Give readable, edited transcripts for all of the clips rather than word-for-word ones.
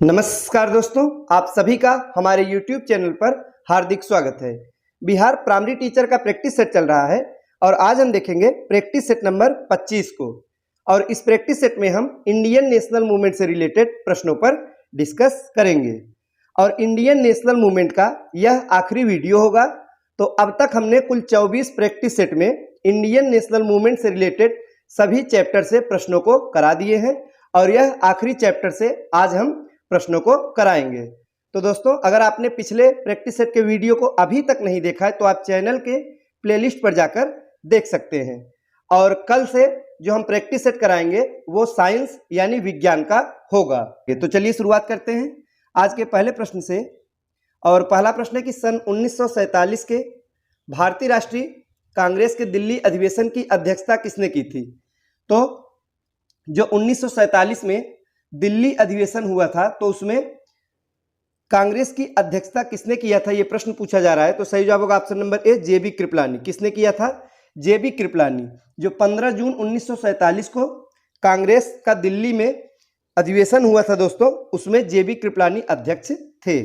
नमस्कार दोस्तों, आप सभी का हमारे YouTube चैनल पर हार्दिक स्वागत है। बिहार प्राइमरी टीचर का प्रैक्टिस सेट चल रहा है और आज हम देखेंगे प्रैक्टिस सेट नंबर 25 को। और इस प्रैक्टिस सेट में हम इंडियन नेशनल मूवमेंट से रिलेटेड प्रश्नों पर डिस्कस करेंगे। और इंडियन नेशनल मूवमेंट का यह आखिरी वीडियो होगा। तो अब तक हमने कुल 24 प्रैक्टिस सेट में इंडियन नेशनल मूवमेंट से रिलेटेड सभी चैप्टर से प्रश्नों को करा दिए हैं और यह आखिरी चैप्टर से आज हम प्रश्नों को कराएंगे। तो दोस्तों, अगर आपने पिछले प्रैक्टिस सेट के वीडियो को अभी तक नहीं देखा है तो आप चैनल के प्लेलिस्ट पर जाकर देख सकते हैं। और कल से जो हम प्रैक्टिस सेट कराएंगे वो साइंस यानी विज्ञान का होगा। तो चलिए शुरुआत करते हैं आज के पहले प्रश्न से। और पहला प्रश्न है कि सन 1947 के भारतीय राष्ट्रीय कांग्रेस के दिल्ली अधिवेशन की अध्यक्षता किसने की थी? तो जो 1947 में दिल्ली अधिवेशन हुआ था तो उसमें कांग्रेस की अध्यक्षता किसने किया था, यह प्रश्न पूछा जा रहा है। तो सही जवाब होगा ऑप्शन नंबर ए, जेबी कृपलानी। किसने किया था? जेबी कृपलानी। जो 15 जून 1947 को कांग्रेस का दिल्ली में अधिवेशन हुआ था दोस्तों, उसमें जेबी कृपलानी अध्यक्ष थे।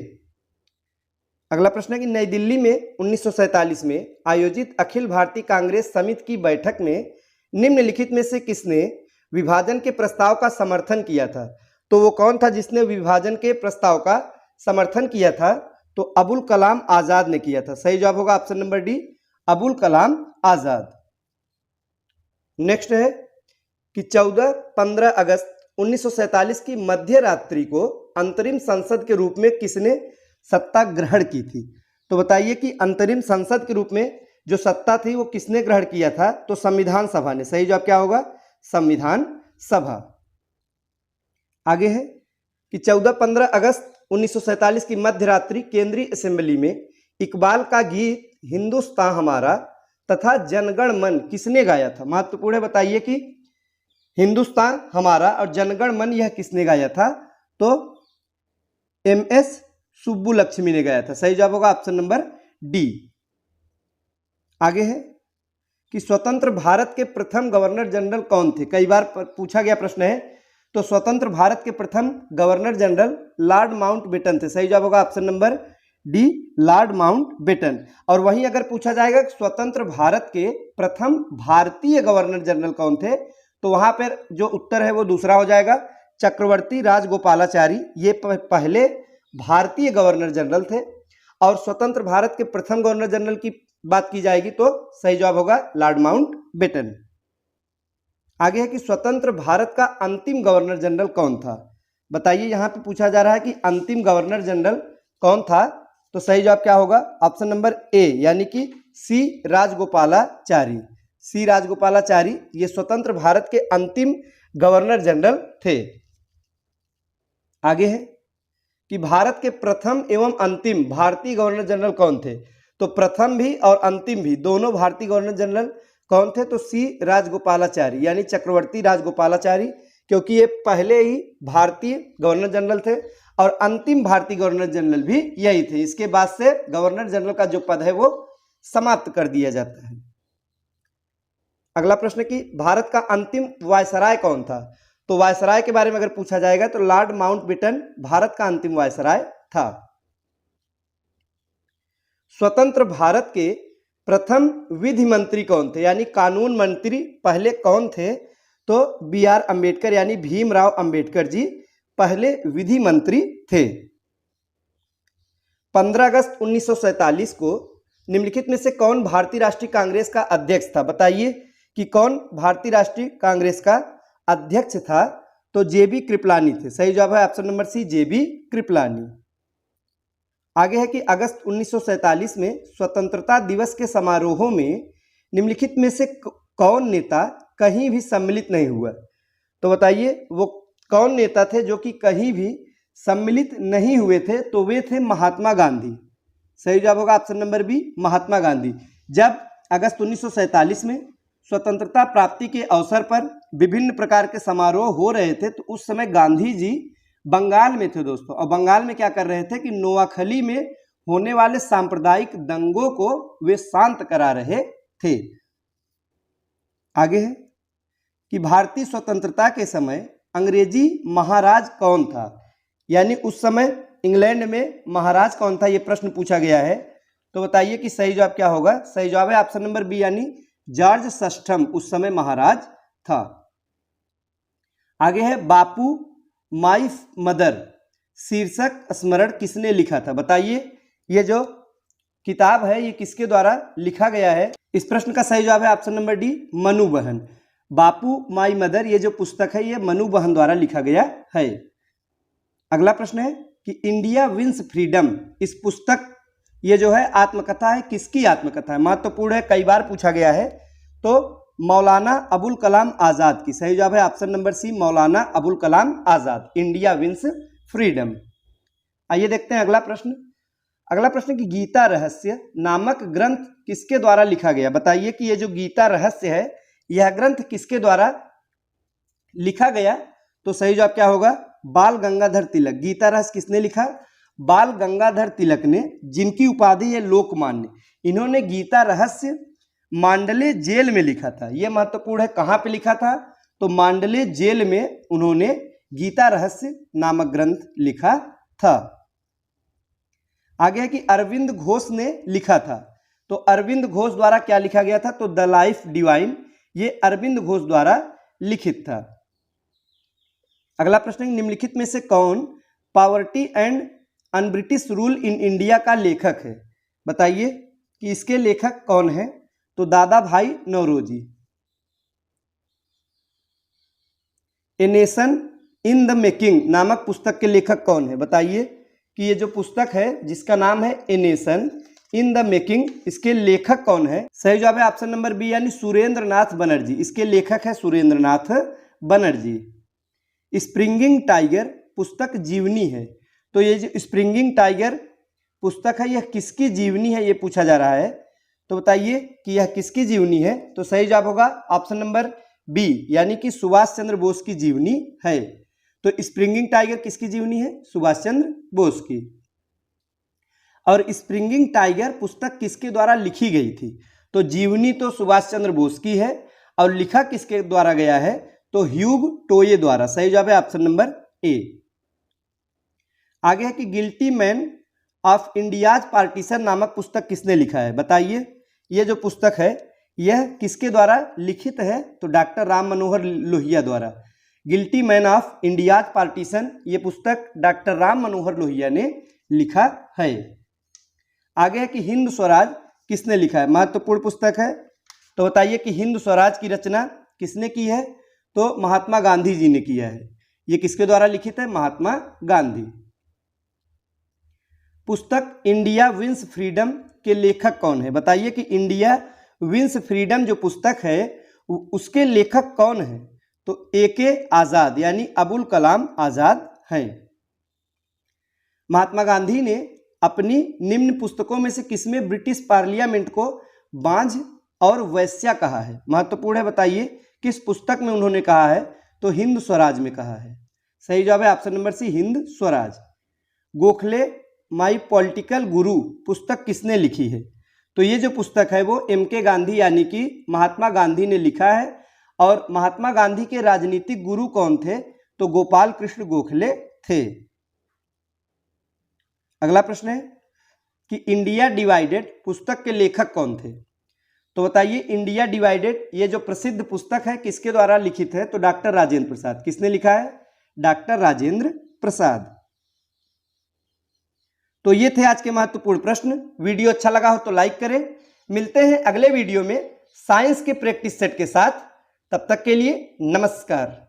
अगला प्रश्न है कि नई दिल्ली में 1947 में आयोजित अखिल भारतीय कांग्रेस समिति की बैठक में निम्नलिखित में से किसने विभाजन के प्रस्ताव का समर्थन किया था? तो वो कौन था जिसने विभाजन के प्रस्ताव का समर्थन किया था? तो अबुल कलाम आजाद ने किया था। सही जवाब होगा option number D, Abul Kalam Azad. Next है कि 14-15 अगस्त 1947 की मध्य रात्रि को अंतरिम संसद के रूप में किसने सत्ता ग्रहण की थी? तो बताइए कि अंतरिम संसद के रूप में जो सत्ता थी वो किसने ग्रहण किया था? तो संविधान सभा ने। सही जवाब क्या होगा? संविधान सभा। आगे है कि 14-15 अगस्त 1947 की मध्य रात्रि केंद्रीय असेंबली में इकबाल का गीत हिंदुस्तान हमारा तथा जनगण मन किसने गाया था? महत्वपूर्ण है, बताइए कि हिंदुस्तान हमारा और जनगण मन यह किसने गाया था? तो एमएस सुब्बुलक्ष्मी ने गाया था। सही जवाब होगा ऑप्शन नंबर डी। आगे है कि स्वतंत्र भारत के प्रथम गवर्नर जनरल कौन थे? कई बार पूछा गया प्रश्न है। तो स्वतंत्र भारत के प्रथम गवर्नर जनरल लॉर्ड माउंटबेटन थे। सही जवाब होगा option number D, Lord Mountbatten. और वहीं अगर पूछा जाएगा स्वतंत्र भारत के प्रथम भारतीय गवर्नर जनरल कौन थे, तो वहां पर जो उत्तर है वो दूसरा हो जाएगा, चक्रवर्ती राजगोपालाचारी। ये पहले भारतीय गवर्नर जनरल थे। और स्वतंत्र भारत के प्रथम गवर्नर जनरल की बात की जाएगी तो सही जवाब होगा लॉर्ड माउंटबेटन। आगे है कि स्वतंत्र भारत का अंतिम गवर्नर जनरल कौन था? बताइए, यहां पे पूछा जा रहा है कि अंतिम गवर्नर जनरल कौन था? तो सही जवाब क्या होगा? ऑप्शन नंबर ए यानी कि सी राजगोपालाचारी। सी राजगोपालाचारी ये स्वतंत्र भारत के अंतिम गवर्नर जनरल थे। आगे है कि भारत के प्रथम एवं अंतिम भारतीय गवर्नर जनरल कौन थे? तो प्रथम भी और अंतिम भी दोनों भारतीय गवर्नर जनरल कौन थे? तो सी राजगोपालाचारी यानी चक्रवर्ती राजगोपालाचारी, क्योंकि ये पहले ही भारतीय गवर्नर जनरल थे और अंतिम भारतीय गवर्नर जनरल भी यही थे। इसके बाद से गवर्नर जनरल का जो पद है वो समाप्त कर दिया जाता है। अगला प्रश्न कि भारत का अंतिम वायसराय कौन था? तो वायसराय के बारे में अगर पूछा जाएगा तो लॉर्ड माउंटबेटन भारत का अंतिम वायसराय था। स्वतंत्र भारत के प्रथम विधि मंत्री कौन थे यानी कानून मंत्री पहले कौन थे? तो बी.आर. अंबेडकर यानी भीमराव अंबेडकर जी पहले विधि मंत्री थे। 15 अगस्त 1947 को निम्नलिखित में से कौन भारतीय राष्ट्रीय कांग्रेस का अध्यक्ष था? बताइए कि कौन भारतीय राष्ट्रीय कांग्रेस का अध्यक्ष था? तो जेबी कृपलानी थे। सही जवाब है ऑप्शन नंबर सी, जेबी कृपलानी। आगे है कि अगस्त 1947 में स्वतंत्रता दिवस के समारोहों में निम्नलिखित में से कौन नेता कहीं भी सम्मिलित नहीं हुआ? तो बताइए वो कौन नेता थे जो कि कहीं भी सम्मिलित नहीं हुए थे? तो वे थे महात्मा गांधी। सही जवाब होगा option number B, Mahatma Gandhi. जब अगस्त 1947 में स्वतंत्रता प्राप्ति के अवसर पर विभिन्न प्रकार के समारोह हो रहे थे तो उस समय गांधी जी बंगाल में थे दोस्तों। और बंगाल में क्या कर रहे थे कि नोआखली में होने वाले सांप्रदायिक दंगों को वे शांत करा रहे थे। आगे है कि भारतीय स्वतंत्रता के समय अंग्रेजी महाराज कौन था? यानी उस समय इंग्लैंड में महाराज कौन था, ये प्रश्न पूछा गया है। तो बताइए कि सही जवाब क्या होगा। सही जवाब है ऑप्शन नंबर बी यानी जॉर्ज षष्ठम उस समय महाराज था। आगे है बापू माई मदर शीर्षक स्मरण किसने लिखा था। बताइए ये जो किताब है ये किसके द्वारा लिखा गया है। इस प्रश्न का सही जवाब है ऑप्शन नंबर डी मनु बहन। बापू माई मदर ये जो पुस्तक है ये मनु बहन द्वारा लिखा गया है। अगला प्रश्न है कि इंडिया विंस फ्रीडम, इस पुस्तक ये जो है आत्मकथा है, किसकी आत्मकथा है। महत्वपूर्ण है, कई बार पूछा गया है। तो मौलाना अबुल कलाम आजाद की। सही जवाब है ऑप्शन नंबर सी Maulana Abul Kalam Azad, India wins freedom. आइए देखते हैं अगला प्रश्न। अगला प्रश्न कि गीता रहस्य नामक ग्रंथ किसके द्वारा लिखा गया। बताइए कि ये जो गीता रहस्य है यह ग्रंथ किसके द्वारा लिखा गया। तो सही जवाब क्या होगा, बाल गंगाधर तिलक। गीता रहस्य किसने लिखा, बाल गंगाधर तिलक ने, जिनकी उपाधि है लोकमान्य। इन्होंने गीता रहस्य मांडले जेल में लिखा था। यह महत्वपूर्ण है, कहाँ पे लिखा था, तो मांडले जेल में उन्होंने गीता रहस्य नामक ग्रंथ लिखा था। आगे है कि अरविंद घोष ने लिखा था। तो अरविंद घोष द्वारा क्या लिखा गया था, तो द लाइफ डिवाइन, ये अरविंद घोष द्वारा लिखित था। अगला प्रश्न है निम्नलिखित में से कौन poverty and un British rule in India का लेखक है। बताइए कि इसके लेखक कौन है। तो Dadabhai Naoroji. A nation in the making नामक पुस्तक के लेखक कौन है। बताइए कि ये जो पुस्तक है जिसका नाम है ए नेशन इन द मेकिंग, इसके लेखक कौन है। सही जवाब है ऑप्शन नंबर बी यानी सुरेंद्र नाथ बनर्जी। इसके लेखक है सुरेंद्र नाथ बनर्जी। स्प्रिंगिंग टाइगर पुस्तक जीवनी है। तो ये जो स्प्रिंगिंग टाइगर पुस्तक है यह किसकी जीवनी है, ये पूछा जा रहा है। तो बताइए कि यह किसकी जीवनी है। तो सही जवाब होगा ऑप्शन नंबर बी यानी कि सुभाष चंद्र बोस की जीवनी है। तो स्प्रिंगिंग टाइगर किसकी जीवनी है, सुभाष चंद्र बोस की। और स्प्रिंगिंग टाइगर पुस्तक किसके द्वारा लिखी गई थी। तो जीवनी तो सुभाष चंद्र बोस की है और लिखा किसके द्वारा गया है, तो ह्यूग टोये द्वारा। सही जवाब है ऑप्शन नंबर ए। आगे है कि guilty man of India's partition नामक पुस्तक किसने लिखा है। बताइए ये जो पुस्तक है यह किसके द्वारा लिखित है, तो डॉक्टर राम मनोहर लोहिया द्वारा। Guilty man of India's partition ये पुस्तक डॉक्टर राम मनोहर लोहिया ने लिखा है। आगे है कि हिंद स्वराज किसने लिखा है। महत्वपूर्ण पुस्तक है। तो बताइए कि हिंद स्वराज की रचना किसने की है, तो महात्मा गांधी जी ने किया है। ये किसके द्वारा लिखित है, महात्मा गांधी। पुस्तक इंडिया विंस फ्रीडम के लेखक कौन है। बताइए कि इंडिया विंस फ्रीडम जो पुस्तक है उसके लेखक कौन है। तो ए.के. आजाद यानी अबुल कलाम आजाद हैं। महात्मा गांधी ने अपनी निम्न पुस्तकों में से किसमें ब्रिटिश पार्लियामेंट को बांझ और वैश्या कहा है। महत्वपूर्ण है, बताइए किस पुस्तक में उन्होंने कहा है, तो हिंद स्वराज में कहा है। सही जवाब है option number C Hind Swaraj. Gokhale my political guru पुस्तक किसने लिखी है। तो ये जो पुस्तक है वो एम.के. गांधी यानी कि महात्मा गांधी ने लिखा है। और महात्मा गांधी के राजनीतिक गुरु कौन थे, तो गोपाल कृष्ण गोखले थे। अगला प्रश्न है कि इंडिया डिवाइडेड पुस्तक के लेखक कौन थे। तो बताइए इंडिया डिवाइडेड ये जो प्रसिद्ध पुस्तक है किसके द्वारा लिखित है, तो डॉक्टर राजेंद्र प्रसाद। किसने लिखा है, डॉक्टर राजेंद्र प्रसाद। तो ये थे आज के महत्वपूर्ण प्रश्न। वीडियो अच्छा लगा हो तो लाइक करें। मिलते हैं अगले वीडियो में साइंस के प्रैक्टिस सेट के साथ। तब तक के लिए नमस्कार।